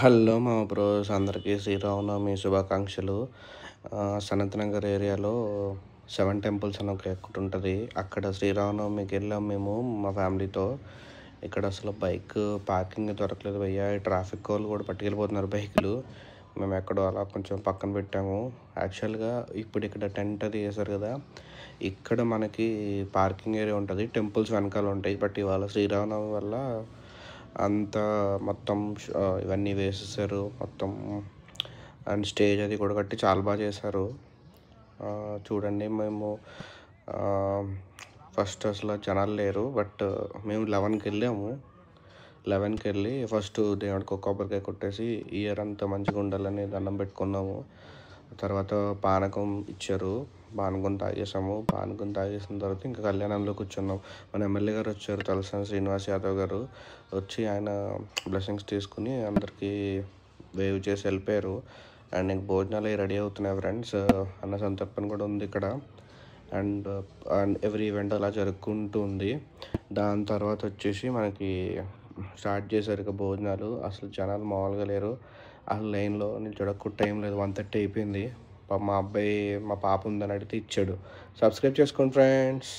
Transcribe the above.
Hello మా bros అందరికీ శ్రీరామనవమి శుభాకాంక్షలు. సనత్ నగర్ ఏరియాలో 7 టెంపుల్స్ అని ఒకటి ఉంటుంది. అక్కడ శ్రీరామనవమికి వెళ్ళాం మేము మా ఫ్యామిలీతో. ఇక్కడ అసలు బైక్ పార్కింగ్ దొరకలేదు భయ్యా. ట్రాఫిక్ వాళ్ళు కూడా పట్టుకెళ్ళిపోతున్నారు బైకులు. మేము ఎక్కడో అలా కొంచెం పక్కన పెట్టాము. యాక్చువల్గా ఇప్పుడు ఇక్కడ టెంట్ అది వేశారు కదా, ఇక్కడ మనకి పార్కింగ్ ఏరియా ఉంటుంది, టెంపుల్స్ వెనకాల ఉంటాయి. బట్ ఇవాళ శ్రీరామనవమి వల్ల అంతా మొత్తం ఇవన్నీ వేసేసారు మొత్తం. అండ్ స్టేజ్ అది కూడా కట్టి చాలా బాగా చేశారు. చూడండి, మేము ఫస్ట్ అసలు జనాలు లేరు. బట్ మేము 11కి వెళ్ళాము. 11కి వెళ్ళి ఫస్ట్ దేవుడికి ఒక కొబ్బరికాయ కొట్టేసి ఇయర్ అంతా మంచిగా ఉండాలని దండం పెట్టుకున్నాము. తర్వాత పానకం ఇచ్చారు, పానకం తాగేసాము. పానకం తాగేసిన తర్వాత ఇంకా కళ్యాణంలో కూర్చున్నాం. మన ఎమ్మెల్యే గారు వచ్చారు, తలసాని శ్రీనివాస్ యాదవ్ గారు వచ్చి ఆయన బ్లెస్సింగ్స్ తీసుకుని అందరికీ వేవ్ చేసి వెళ్ళిపోయారు. అండ్ ఇంక భోజనాలు రెడీ అవుతున్నాయి ఫ్రెండ్స్. అన్న సంతర్పణ కూడా ఉంది ఇక్కడ. అండ్ ఎవ్రీ ఈవెంట్ అలా జరుపుకుంటూ ఉంది. దాని తర్వాత వచ్చేసి మనకి స్టార్ట్ చేశారు ఇక భోజనాలు. అసలు జనాలు మామూలుగా లేరు. అసలు లైన్లో నిల్చోడానికి టైం లేదు. 1:30 అయిపోయింది. మా అబ్బాయి మా పాప ఉందని అడిగితే ఇచ్చాడు. సబ్స్క్రైబ్ చేసుకోండి ఫ్రెండ్స్.